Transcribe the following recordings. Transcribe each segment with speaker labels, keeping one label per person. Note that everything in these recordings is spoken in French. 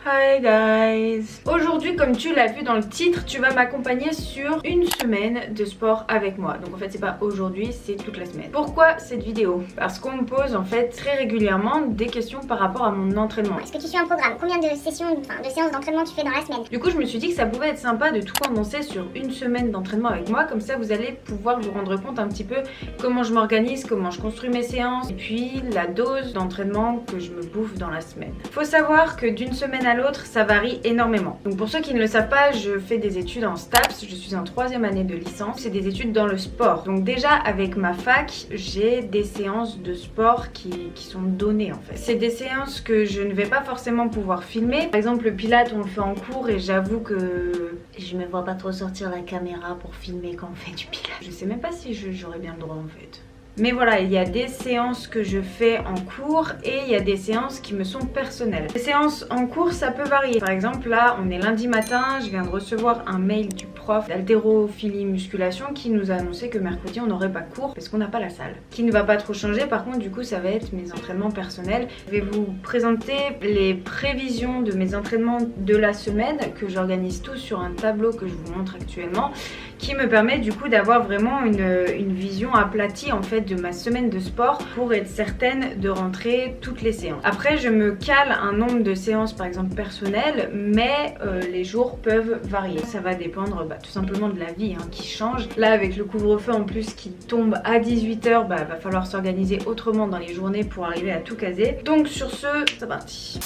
Speaker 1: Hi guys! Aujourd'hui, comme tu l'as vu dans le titre, tu vas m'accompagner sur une semaine de sport avec moi. Donc en fait c'est pas aujourd'hui, c'est toute la semaine. Pourquoi cette vidéo? Parce qu'on me pose en fait très régulièrement des questions par rapport à mon entraînement.
Speaker 2: Est-ce que tu suis un programme? Combien de sessions, de séances d'entraînement tu fais dans la semaine?
Speaker 1: Du coup je me suis dit que ça pouvait être sympa de tout condenser sur une semaine d'entraînement avec moi. Comme ça vous allez pouvoir vous rendre compte un petit peu comment je m'organise, comment je construis mes séances et puis la dose d'entraînement que je me bouffe dans la semaine. Faut savoir que d'une semaine à l'autre ça varie énormément. Donc pour ceux qui ne le savent pas, je fais des études en STAPS, je suis en 3e année de licence, c'est des études dans le sport. Donc déjà avec ma fac, j'ai des séances de sport qui sont données en fait. C'est des séances que je ne vais pas forcément pouvoir filmer. Par exemple le pilates on le fait en cours et j'avoue que je me vois pas trop sortir la caméra pour filmer quand on fait du pilates. Je sais même pas si j'aurais bien le droit en fait. Mais voilà, il y a des séances que je fais en cours et il y a des séances qui me sont personnelles. Les séances en cours, ça peut varier. Par exemple, là, on est lundi matin, je viens de recevoir un mail du prof d'haltérophilie musculation qui nous a annoncé que mercredi, on n'aurait pas cours parce qu'on n'a pas la salle. Qui ne va pas trop changer, par contre, du coup, ça va être mes entraînements personnels. Je vais vous présenter les prévisions de mes entraînements de la semaine que j'organise tous sur un tableau que je vous montre actuellement, qui me permet du coup d'avoir vraiment une vision aplatie en fait de ma semaine de sport pour être certaine de rentrer toutes les séances. Après je me cale un nombre de séances par exemple personnelles, mais les jours peuvent varier. Ça va dépendre tout simplement de la vie qui change. Là avec le couvre-feu en plus qui tombe à 18 h, va falloir s'organiser autrement dans les journées pour arriver à tout caser. Donc sur ce, c'est parti.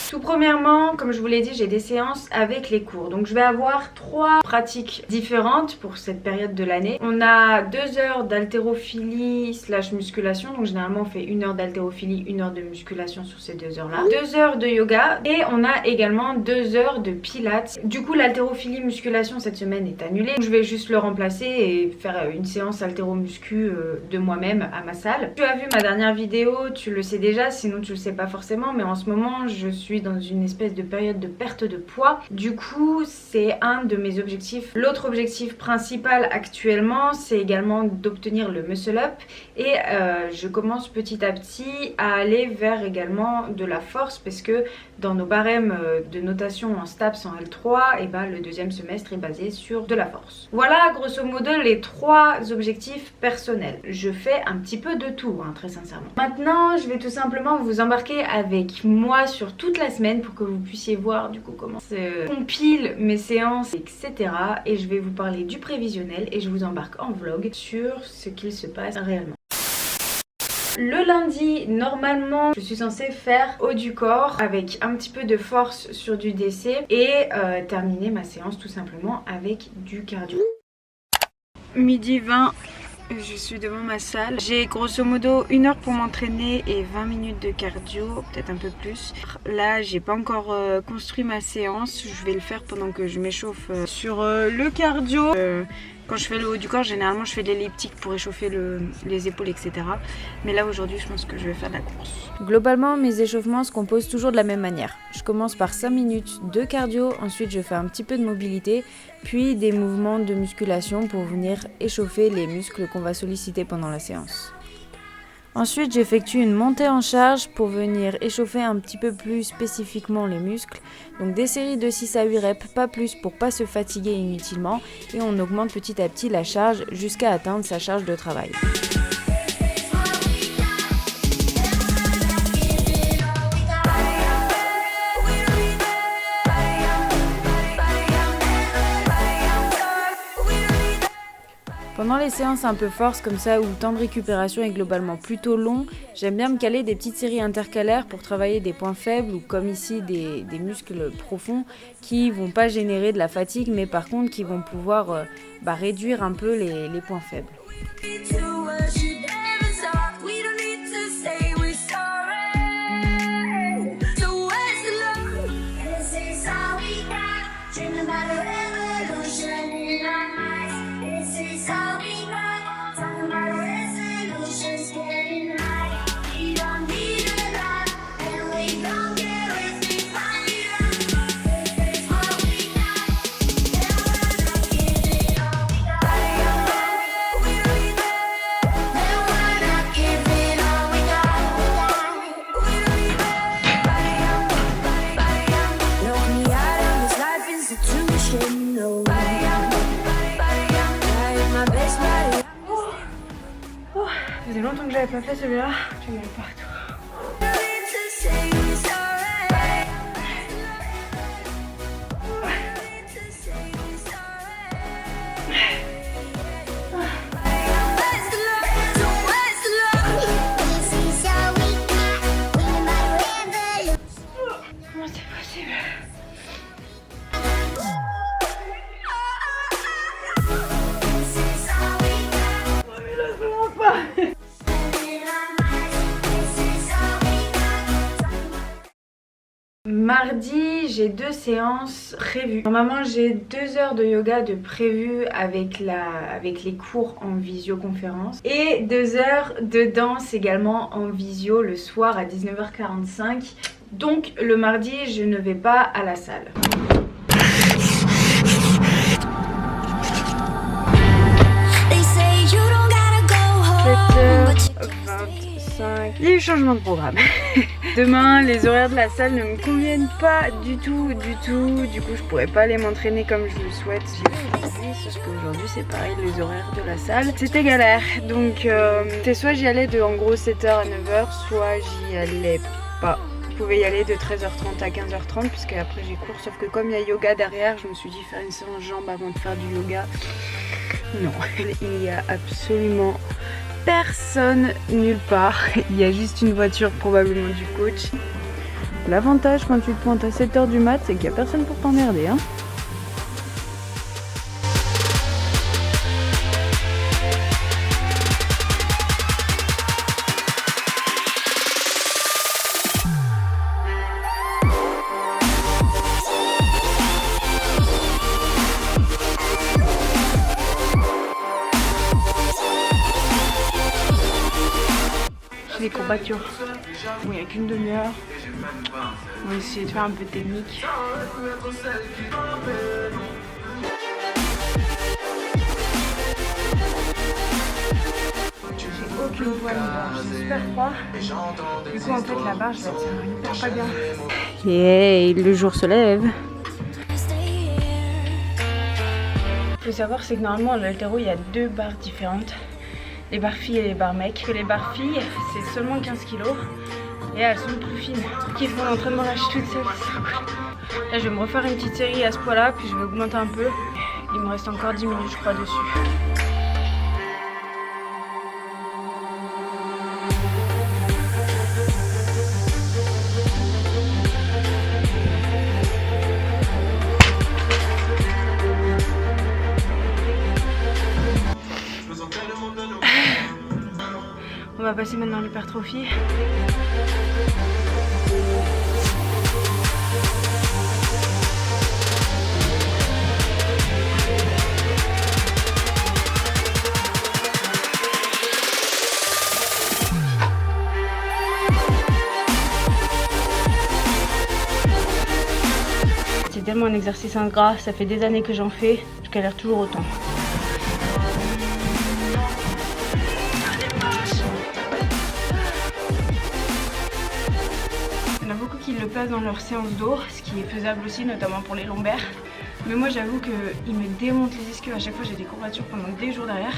Speaker 1: Tout premièrement, comme je vous l'ai dit, j'ai des séances avec les cours. Donc je vais avoir 3 pratiques différentes pour cette période de l'année. On a 2 heures d'haltérophilie / musculation. Donc généralement on fait 1 heure d'haltérophilie, 1 heure de musculation sur ces 2 heures là. 2 heures de yoga et on a également 2 heures de pilates. Du coup l'haltérophilie musculation cette semaine est annulée. Je vais juste le remplacer et faire une séance haltéromuscu de moi-même à ma salle. Tu as vu ma dernière vidéo, tu le sais déjà, sinon tu le sais pas forcément, mais en ce moment je suis dans une espèce de période de perte de poids. Du coup c'est un de mes objectifs. L'autre objectif principal actuellement c'est également d'obtenir le muscle up et je commence petit à petit à aller vers également de la force parce que dans nos barèmes de notation en STAPS en L3 et le 2e semestre est basé sur de la force. Voilà grosso modo les 3 objectifs personnels. Je fais un petit peu de tout très sincèrement. Maintenant je vais tout simplement vous embarquer avec moi sur toute la semaine pour que vous puissiez voir du coup comment se compile mes séances etc. Et je vais vous parler du prévisionnel et je vous embarque en vlog sur ce qu'il se passe réellement. Le lundi, normalement, je suis censée faire haut du corps avec un petit peu de force sur du DC et terminer ma séance tout simplement avec du cardio. Midi 20. Je suis devant ma salle. J'ai grosso modo 1 heure pour m'entraîner et 20 minutes de cardio, peut-être un peu plus. Là, j'ai pas encore construit ma séance. Je vais le faire pendant que je m'échauffe sur le cardio. Quand je fais le haut du corps, généralement je fais de l'elliptique pour échauffer les épaules, etc. Mais là aujourd'hui, je pense que je vais faire de la course.
Speaker 3: Globalement, mes échauffements se composent toujours de la même manière. Je commence par 5 minutes de cardio, ensuite je fais un petit peu de mobilité, puis des mouvements de musculation pour venir échauffer les muscles qu'on va solliciter pendant la séance. Ensuite, j'effectue une montée en charge pour venir échauffer un petit peu plus spécifiquement les muscles. Donc des séries de 6 à 8 reps, pas plus pour pas se fatiguer inutilement. Et on augmente petit à petit la charge jusqu'à atteindre sa charge de travail. Pendant les séances un peu force comme ça où le temps de récupération est globalement plutôt long, j'aime bien me caler des petites séries intercalaires pour travailler des points faibles ou comme ici des muscles profonds qui vont pas générer de la fatigue mais par contre qui vont pouvoir réduire un peu les points faibles.
Speaker 1: longtemps que j'avais pas fait celui-là. J'ai mal partout. Comment c'est possible? Mardi, j'ai 2 séances prévues. Normalement, j'ai 2 heures de yoga de prévues avec les cours en visioconférence. Et 2 heures de danse également en visio le soir à 19h45. Donc le mardi, je ne vais pas à la salle. Il y a eu changement de programme. Demain, les horaires de la salle ne me conviennent pas du tout. Du coup, je pourrais pas aller m'entraîner comme je le souhaite. Sauf qu'aujourd'hui, c'est pareil, les horaires de la salle, c'était galère. Donc, c'est soit j'y allais de en gros 7h à 9h, soit j'y allais pas. Je pouvais y aller de 13h30 à 15h30 puisque après j'ai cours. Sauf que comme il y a yoga derrière, je me suis dit faire une séance jambes avant de faire du yoga. Non, il n'y a absolument personne nulle part. Il y a juste une voiture probablement du coach. L'avantage quand tu te pointes à 7h du mat, c'est qu'il n'y a personne pour t'emmerder, hein. Les courbatures. Bon, il n'y a qu'une demi-heure. On va essayer de faire un peu de technique. J'ai aucune poigne, j'ai super froid. Du coup, en fait, la barre, je la tiens hyper pas bien. Et le jour se lève. Il faut savoir, c'est que normalement, à l'haltéro, il y a 2 barres différentes. Les barres filles et les barres mecs. Les barres filles, c'est seulement 15 kg et elles sont plus fines. Qui font l'entraînement là, je suis toute seule, c'est trop cool. Là, je vais me refaire une petite série à ce poids-là, puis je vais augmenter un peu. Il me reste encore 10 minutes, je crois, dessus. On va passer maintenant à l'hypertrophie. C'est tellement un exercice ingrat, ça fait des années que j'en fais, je galère toujours autant. Qui le placent dans leur séance d'eau, ce qui est faisable aussi, notamment pour les lombaires. Mais moi j'avoue qu'ils me démontent les ischios, à chaque fois j'ai des courbatures pendant des jours derrière.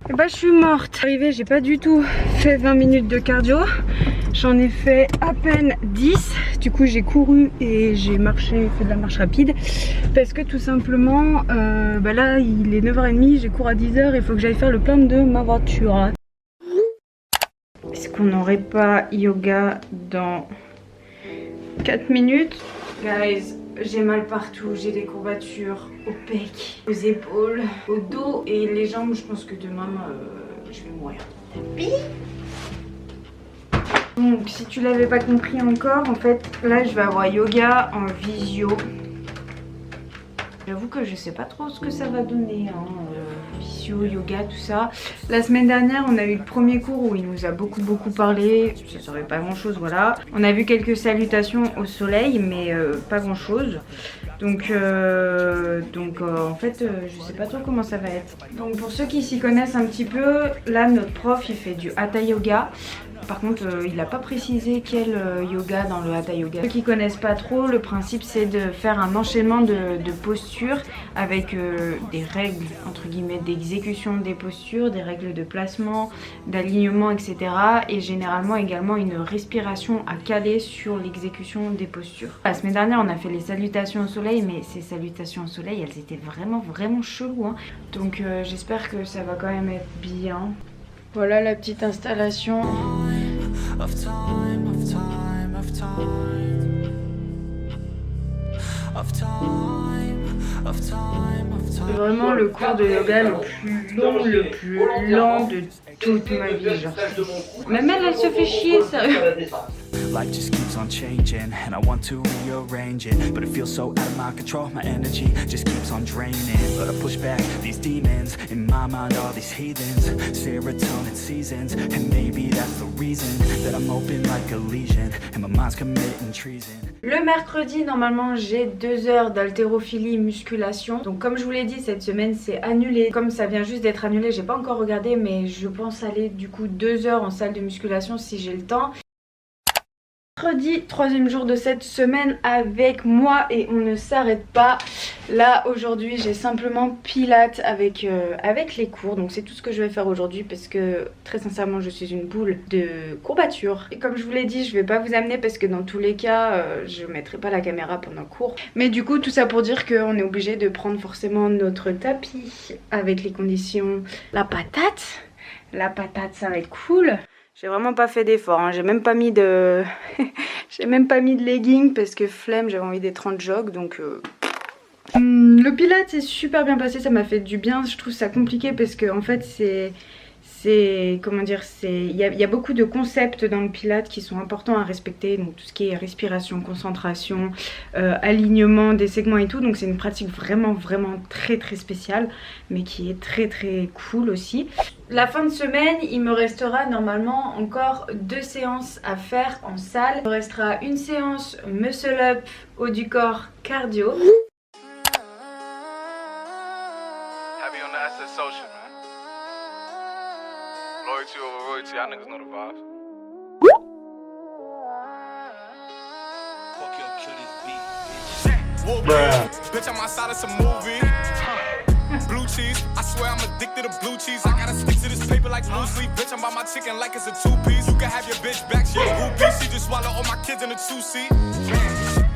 Speaker 1: Et bah je suis morte. Arrivée, j'ai pas du tout fait 20 minutes de cardio. J'en ai fait à peine 10. Du coup j'ai couru et j'ai marché, fait de la marche rapide. Parce que tout simplement, bah là il est 9h30, j'ai cours à 10h, il faut que j'aille faire le plein de ma voiture. Est-ce qu'on n'aurait pas yoga dans 4 minutes? Guys, j'ai mal partout, j'ai des courbatures au pec, aux épaules, au dos et les jambes. Je pense que demain je vais mourir. Donc si tu l'avais pas compris encore, en fait là je vais avoir yoga en visio J'avoue que je sais pas trop ce que ça va donner, hein, physio, yoga, tout ça. La semaine dernière, on a eu le premier cours où il nous a beaucoup parlé. Ça serait pas grand chose, voilà. On a vu quelques salutations au soleil, mais pas grand chose. Donc en fait, je sais pas trop comment ça va être. Donc pour ceux qui s'y connaissent un petit peu, là notre prof il fait du Hatha Yoga. Par contre, il n'a pas précisé quel yoga dans le Hatha Yoga. Ceux qui connaissent pas trop, le principe c'est de faire un enchaînement de postures avec des règles, entre guillemets, d'exécution des postures, des règles de placement, d'alignement, etc. Et généralement également une respiration à caler sur l'exécution des postures. La semaine dernière, on a fait les salutations au soleil, mais ces salutations au soleil, elles étaient vraiment cheloues, hein. Donc j'espère que ça va quand même être bien. Voilà la petite installation. C'est vraiment le cours de yoga le plus lent de toute ma vie, genre. Même elle se fait chier, sérieux.
Speaker 4: Life just keeps on changing and I want to rearrange it, but it feels so out of my control. My energy just keeps on draining, but I push back these demons in my mind, all these heathens, serotonin seasons, and maybe that's the reason that I'm open like a lesion and my mind's committing treason.
Speaker 1: Le mercredi, normalement, j'ai 2 heures d'haltérophilie musculation. Donc comme je vous l'ai dit, cette semaine c'est annulé. Comme ça vient juste d'être annulé, j'ai pas encore regardé, mais je pense aller du coup 2 heures en salle de musculation si j'ai le temps. Mercredi, 3e jour de cette semaine avec moi et on ne s'arrête pas. Là aujourd'hui j'ai simplement pilates avec les cours, donc c'est tout ce que je vais faire aujourd'hui parce que très sincèrement je suis une boule de courbatures. Et comme je vous l'ai dit, je vais pas vous amener parce que dans tous les cas je mettrai pas la caméra pendant le cours. Mais du coup tout ça pour dire qu'on est obligé de prendre forcément notre tapis avec les conditions. La patate ça va être cool. J'ai vraiment pas fait d'effort, hein. J'ai même pas mis de j'ai même pas mis de leggings parce que flemme, j'avais envie d'être en jog, donc le pilates s'est super bien passé, ça m'a fait du bien. Je trouve ça compliqué parce que en fait c'est comment dire, il y a beaucoup de concepts dans le pilates qui sont importants à respecter, donc tout ce qui est respiration, concentration, alignement des segments et tout. Donc c'est une pratique vraiment très spéciale, mais qui est très cool aussi. La fin de semaine, il me restera normalement encore 2 séances à faire en salle. Il me restera une séance muscle up, haut du corps, cardio.
Speaker 5: Heavy on the SS social, man. Loyalty over royalty, y'all niggas know the vibes. Fuck your kill this beat. Bitch, I'm outside of some movie. Blue cheese, I swear I'm addicted to blue cheese. I gotta stick to this paper like blue sleep. Bitch, I'm by my chicken like it's a 2-piece. You can have your bitch back, she a groupie. She just swallow all my kids in a 2-seat.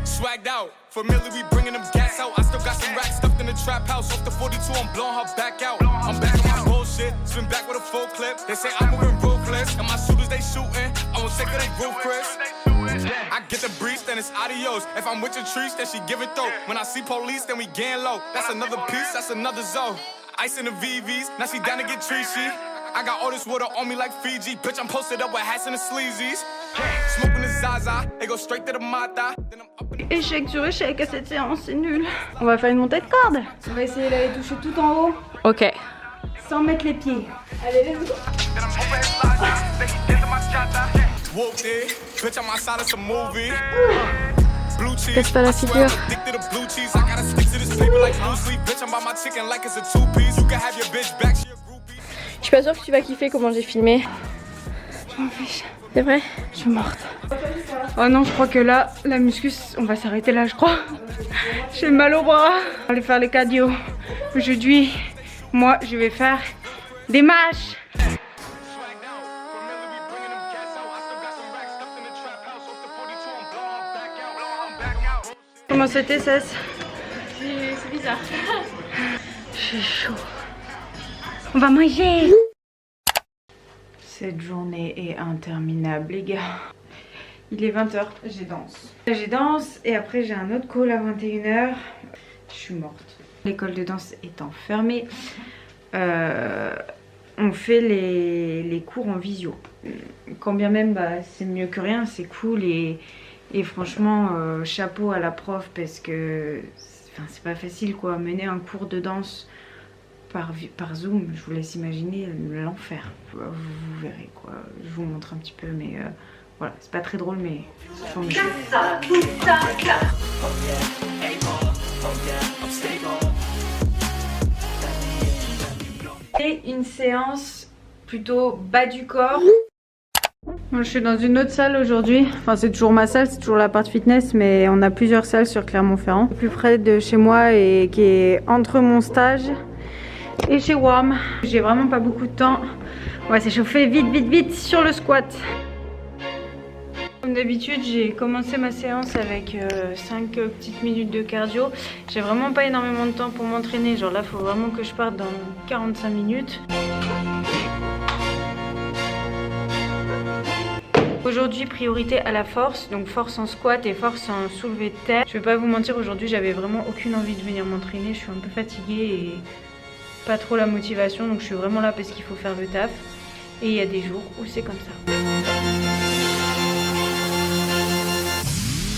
Speaker 5: Swagged out, familiar, we bringing them gas out. I still got some racks stuffed in the trap house. Off the 42, I'm blowing her back out. I'm back on my bullshit, spin back with a full clip. They say I'm moving ruthless, and my shooters they shooting. I won't take her, they roof, Chris. I get the breeze, then it's adios. If I'm with your trees, then she give it though. When I see police, then we gang low. That's another piece, that's another zone. Ice in the VVs, now she down to get treachy. I got all this water on me like Fiji. Bitch, I'm posted up with hats and the sleazies. Smoking the Zaza, they go straight to the Mata.
Speaker 1: Échec sur échec à cette séance, c'est nul. On va faire une montée de corde. On va essayer d'aller toucher tout en haut.
Speaker 3: Ok.
Speaker 1: Sans mettre les pieds. Allez, let's go.
Speaker 3: Casse pas la figure.
Speaker 6: Je suis pas sûre que tu vas kiffer comment j'ai filmé.
Speaker 1: Je m'en fiche.
Speaker 6: C'est vrai?
Speaker 1: Je suis morte. Oh non, je crois que là, la muscus, on va s'arrêter là, je crois. J'ai mal au bras. On va aller faire les cardio. Aujourd'hui, moi, je vais faire des marches. Comment c'était, Cess?
Speaker 6: C'est bizarre.
Speaker 1: J'ai chaud. On va manger. Cette journée est interminable, les gars. Il est 20h, j'ai danse. J'ai danse et après j'ai un autre call à 21h. Je suis morte. L'école de danse étant fermée, on fait les cours en visio. Quand bien même c'est mieux que rien, c'est cool et franchement chapeau à la prof parce que c'est pas facile quoi, mener un cours de danse par Zoom, je vous laisse imaginer l'enfer. Vous verrez quoi, je vous montre un petit peu, mais voilà, c'est pas très drôle, mais faut me Et une séance plutôt bas du corps. Moi, je suis dans une autre salle aujourd'hui, enfin c'est toujours ma salle, c'est toujours la part fitness, mais on a plusieurs salles sur Clermont-Ferrand. Plus près de chez moi et qui est entre mon stage et chez WOM. J'ai vraiment pas beaucoup de temps, on va s'échauffer vite sur le squat. Comme d'habitude, j'ai commencé ma séance avec 5 petites minutes de cardio. J'ai vraiment pas énormément de temps pour m'entraîner, genre là, il faut vraiment que je parte dans 45 minutes. Aujourd'hui, priorité à la force, donc force en squat et force en soulevé de terre. Je vais pas vous mentir, aujourd'hui, j'avais vraiment aucune envie de venir m'entraîner. Je suis un peu fatiguée et pas trop la motivation, donc je suis vraiment là parce qu'il faut faire le taf. Et il y a des jours où c'est comme ça.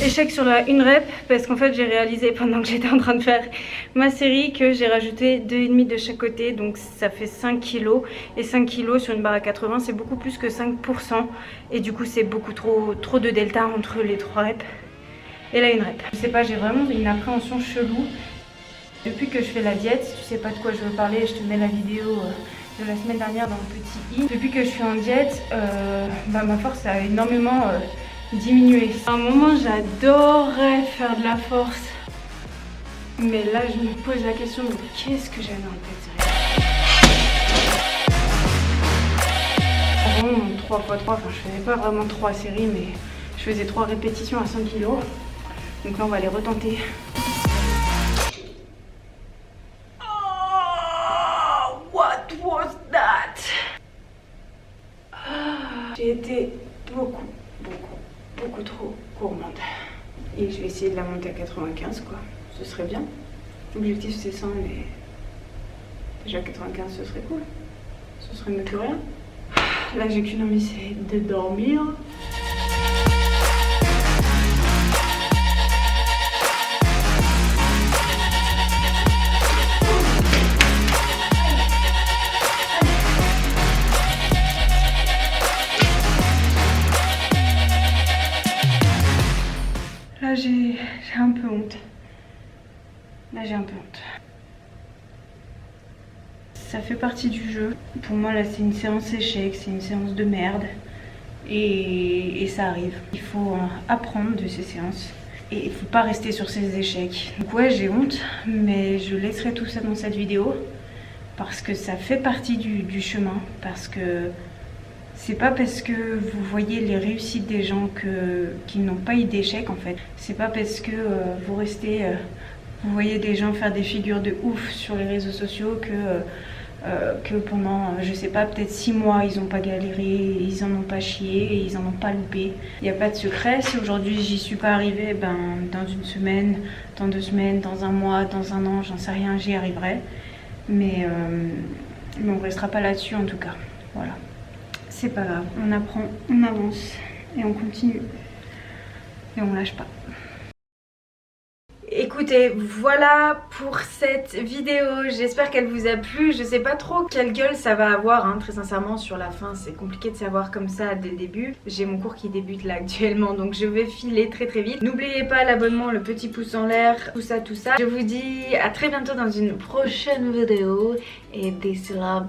Speaker 1: Échec sur la 1 rep parce qu'en fait j'ai réalisé pendant que j'étais en train de faire ma série que j'ai rajouté 2,5 de chaque côté, donc ça fait 5 kg et 5 kg sur une barre à 80 c'est beaucoup plus que 5% et du coup c'est beaucoup trop de delta entre les 3 reps et la 1 rep. Je sais pas, j'ai vraiment une appréhension chelou depuis que je fais la diète. Si tu sais pas de quoi je veux parler, je te mets la vidéo de la semaine dernière dans le petit i. Depuis que je suis en diète, ma force a énormément diminuer. À un moment j'adorais faire de la force, mais là je me pose la question de qu'est-ce que j'avais en tête. Avant 3x3, enfin je faisais pas vraiment 3 séries, mais je faisais 3 répétitions à 5 kg. Donc là on va les retenter. Oh, what was that? J'ai été beaucoup trop gourmande. Et je vais essayer de la monter à 95 quoi. Ce serait bien. L'objectif c'est 100 mais déjà 95 ce serait cool. Ce serait mieux que rien. Là j'ai qu'une envie, c'est de dormir. Là j'ai un peu honte. Ça fait partie du jeu. Pour moi là c'est une séance échec, c'est une séance de merde. Et ça arrive. Il faut apprendre de ces séances. Et il faut pas rester sur ces échecs. Donc ouais j'ai honte, mais je laisserai tout ça dans cette vidéo. Parce que ça fait partie du chemin. Parce que c'est pas parce que vous voyez les réussites des gens qui n'ont pas eu d'échec en fait. C'est pas parce que vous restez, vous voyez des gens faire des figures de ouf sur les réseaux sociaux que pendant, je sais pas, peut-être 6 mois ils ont pas galéré, ils en ont pas chié et ils en ont pas loupé. Il n'y a pas de secret. Si aujourd'hui j'y suis pas arrivée, ben dans une semaine, dans 2 semaines, dans 1 mois, dans 1 an, j'en sais rien, j'y arriverai. Mais on restera pas là-dessus en tout cas. Voilà. C'est pas grave, on apprend, on avance et on continue. Et on lâche pas. Écoutez, voilà pour cette vidéo, j'espère qu'elle vous a plu. Je sais pas trop quelle gueule ça va avoir, hein. Très sincèrement sur la fin c'est compliqué de savoir comme ça dès le début. J'ai mon cours qui débute là actuellement, donc je vais filer très vite. N'oubliez pas l'abonnement, le petit pouce en l'air, tout ça. Je vous dis à très bientôt dans une prochaine vidéo. Et d'ici là,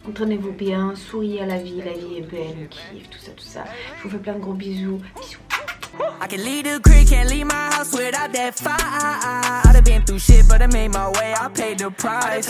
Speaker 1: entraînez-vous bien, souriez à la vie est belle, on kiffe, tout ça. Je vous fais plein de gros bisous.
Speaker 7: I can leave the crib, can't leave my house without that fire. I've been through shit, but I made my way, I paid the price.